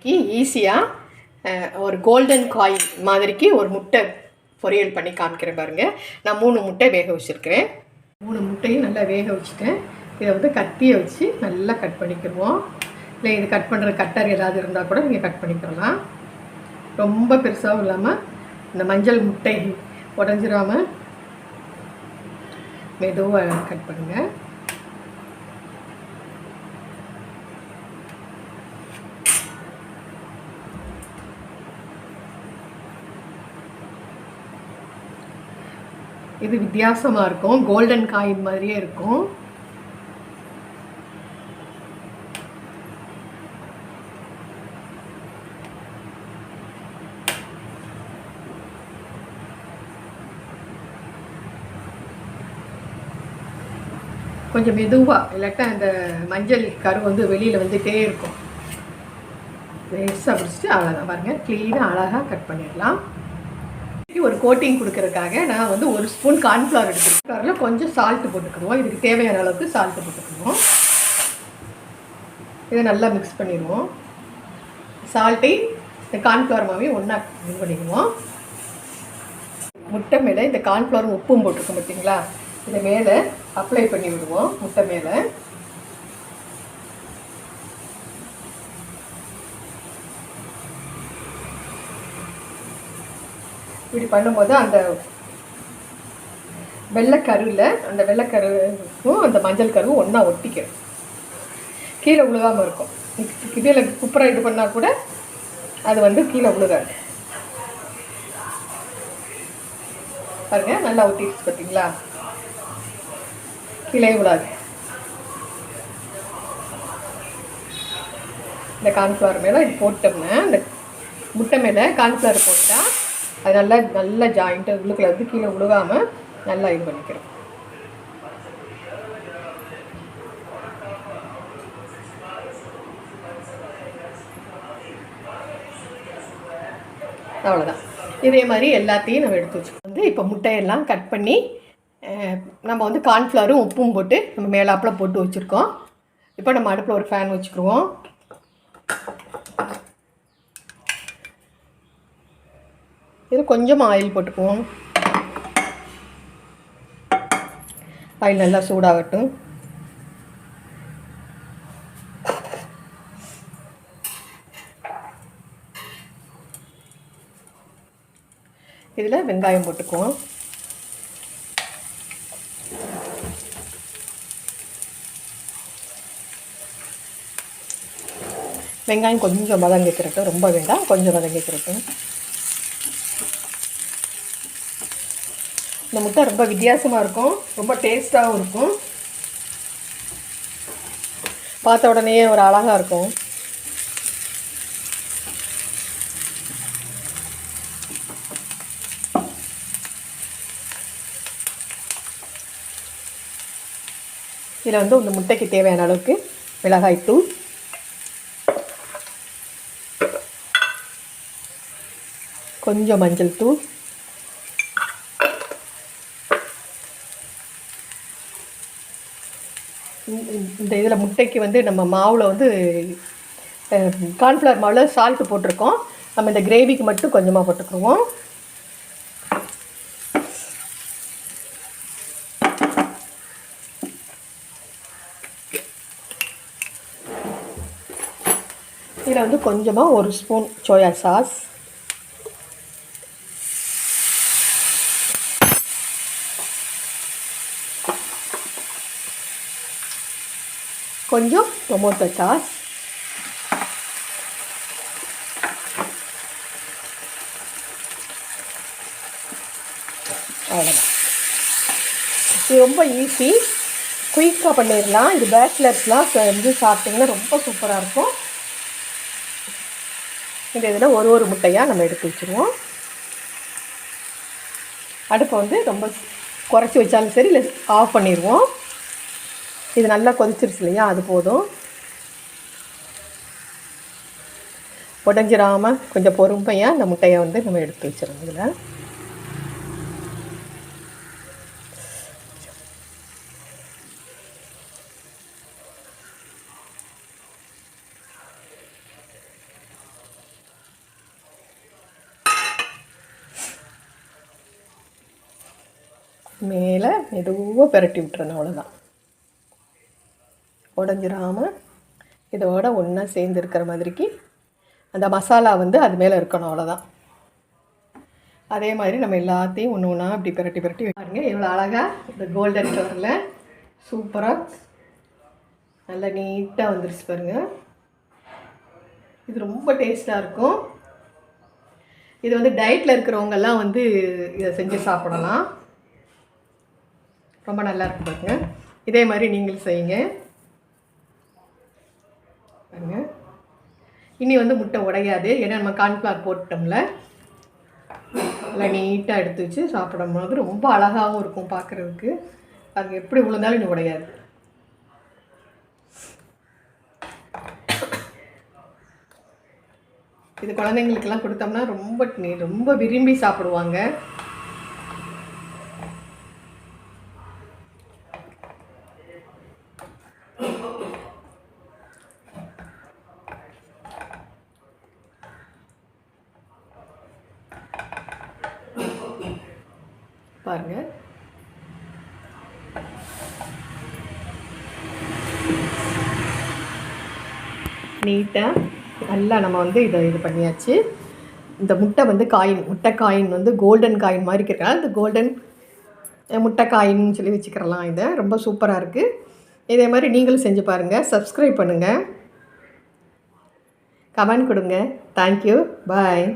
இன்றைக்கி ஈஸியாக ஒரு கோல்டன் காயின் மாதிரிக்கு ஒரு முட்டை பொரியல் பண்ணி காமிக்கிறேன் பாருங்கள். நான் 3 முட்டை வேக வச்சுருக்கிறேன். 3 முட்டையும் நல்லா வேக வச்சுட்டேன். இதை வந்து கத்தியை வச்சு நல்லா கட் பண்ணிக்கிடுவோம். இல்லை இது கட் பண்ணுற கட்டர் ஏதாவது இருந்தால் கூட நீங்கள் கட் பண்ணிக்கலாம். ரொம்ப பெருசாகவும் இல்லாமல் இந்த மஞ்சள் முட்டை உடஞ்சிடாமல் மெதுவாக கட் பண்ணுங்கள். இது வித்தியாசமாக இருக்கும், கோல்டன் காயின் மாதிரியே இருக்கும். கொஞ்சம் மெதுவாக, இல்லாட்டா அந்த மஞ்சள் கரு வந்து வெளியில் வந்துகிட்டே இருக்கும். லேசாக பிடிச்சிட்டு அவ்வளோதான் பாருங்கள், க்ளீனாக அழகாக கட் பண்ணிடலாம். ஒரு கோட்டிங் கொடுக்கறதுக்காக நான் வந்து 1 ஸ்பூன் கார்ன்ஃப்ளவர் எடுத்துருக்கேன். அதில் கொஞ்சம் சால்ட்டு போட்டுக்கிடுவோம். இதுக்கு தேவையான அளவுக்கு சால்ட்டு போட்டுக்கிடுவோம். இதை நல்லா மிக்ஸ் பண்ணிடுவோம். சால்ட்டையும் இந்த கார்ன்ஃப்ளவர் மாவையும் ஒன்றா இது பண்ணிடுவோம். முட்டை மேலே இந்த கார்ன்ஃப்ளவரும் உப்பும் போட்டிருக்கோம் பார்த்தீங்களா, இதை மேலே அப்ளை பண்ணி விடுவோம். முட்டை மேலே இப்படி பண்ணும்போது அந்த வெள்ளைக்கருவில் அந்த வெள்ளைக்கருவும் அந்த மஞ்சள் கருவும் ஒன்றா ஒட்டிக்கிறோம், கீழே விழுகாமல் இருக்கும். இதில் குப்பரை இது பண்ணால் கூட அது வந்து கீழே விழுகாது. பாருங்கள், நல்லா ஒட்டிடுச்சு பார்த்தீங்களா, கீழே விழாது. இந்த கார்ன்ஃப்ளவர் மேலே இது போட்டோம்னா, இந்த முட்டை மேலே கார்ன்ஃப்ளவர் போட்டால் அது நல்லா ஜாயிண்ட்டு உள்ளுக்குள்ள வந்து கீழே விழுகாமல் நல்லா இது பண்ணிக்கிறோம். அவ்வளோதான். இதே மாதிரி எல்லாத்தையும் நம்ம எடுத்து வச்சுக்கோம். வந்து இப்போ முட்டையெல்லாம் கட் பண்ணி நம்ம வந்து கார்ன்ஃப்ளவரும் உப்பும் போட்டு நம்ம மேலாப்பில் போட்டு வச்சுருக்கோம். இப்போ நம்ம அடுப்பில் ஒரு ஃபேன் வச்சுக்குருவோம். இது கொஞ்சம் ஆயில் போட்டுக்குவோம். ஆயில் நல்லா சூடாகட்டும். இதில் வெங்காயம் போட்டுக்குவோம். வெங்காயம் கொஞ்சம் வதங்கிக்கிறட்டும், ரொம்ப வேண்டாம், கொஞ்சம் வதங்கிக்கிறட்டும். இந்த முட்டை ரொம்ப வித்தியாசமாக இருக்கும், ரொம்ப டேஸ்ட்டாகவும் இருக்கும், பார்த்த உடனே ஒரு அழகாக இருக்கும். இதில் வந்து இந்த முட்டைக்கு தேவையான அளவுக்கு மிளகாய்த்தூள், கொஞ்சம் மஞ்சள் தூள், இந்த இதில் முட்டைக்கு வந்து நம்ம மாவில் வந்து கார்ன்ஃப்ளவர் மாவில் சால்ட்டு போட்டிருக்கோம். நம்ம இந்த கிரேவிக்கு மட்டும் கொஞ்சமாக போட்டுக்குருவோம். இதில் வந்து கொஞ்சமாக 1 ஸ்பூன் சோயா சாஸ், கொஞ்சம் டொமேட்டோ சாஸ், அவ்வளோதான். இது ரொம்ப ஈஸி, குயிக்காக பண்ணிடலாம். இது பேச்சுலர்ஸ்லாம் வந்து சாப்பிட்டிங்கன்னா ரொம்ப சூப்பராக இருக்கும். இந்த இதில் ஒரு முட்டையாக நம்ம எடுத்து வச்சுருவோம். அடுப்பை வந்து ரொம்ப குறைச்சி வச்சாலும் சரி, இல்லை ஆஃப் பண்ணிடுவோம். இது நல்லா கொதிச்சிருச்சு இல்லையா, அது போதும். உடஞ்சிடாமல் கொஞ்சம் பொறுமையாக இந்த முட்டையை வந்து நம்ம எடுத்து வச்சிடணும். இதில் மேலே மெதுவாக பெரட்டி விட்டுறணும். அவ்வளோதான். உடஞ்சிராமல் இதோட ஒன்றா சேர்ந்து இருக்கிற மாதிரிக்கு அந்த மசாலா வந்து அது மேலே இருக்கணும். அவ்வளோதான். அதே மாதிரி நம்ம எல்லாத்தையும் ஒன்று ஒன்றா அப்படி பெரட்டி பாருங்கள். எவ்வளோ அழகாக இந்த கோல்டன் கலரில் சூப்பராக நல்லா நீட்டாக வந்துருச்சு பாருங்கள். இது ரொம்ப டேஸ்ட்டாக இருக்கும். இது வந்து டயட்டில் இருக்கிறவங்கெல்லாம் வந்து இதை செஞ்சு சாப்பிடலாம். ரொம்ப நல்லா இருக்கு பாருங்க. இதே மாதிரி நீங்களும் செய்யுங்க பாருங்க. இனி வந்து முட்டை உடையாது, ஏன்னா நம்ம கார்ன்ஃப்ளவர் போட்டோம்ல. நல்லா நீட்டாக எடுத்து வச்சு சாப்பிடும் போது ரொம்ப அழகாகவும் இருக்கும் பார்க்குறதுக்கு. அது எப்படி விழுந்தாலும் இன்னும் உடையாது. இது குழந்தைங்களுக்கெல்லாம் கொடுத்தோம்னா ரொம்ப விரும்பி சாப்பிடுவாங்க. பாருங்க. நீட்டாக நல்லா நம்ம வந்து இது பண்ணியாச்சு. இந்த முட்டை வந்து முட்டை காயின் வந்து கோல்டன் காயின் மாதிரி இருக்கிறனால இந்த கோல்டன் முட்டை காயின்னு சொல்லி வச்சுக்கிறலாம். இதை ரொம்ப சூப்பராக இருக்குது. இதே மாதிரி நீங்களும் செஞ்சு பாருங்கள். சப்ஸ்கிரைப் பண்ணுங்கள், கமெண்ட் கொடுங்க. தேங்க்யூ, பாய்.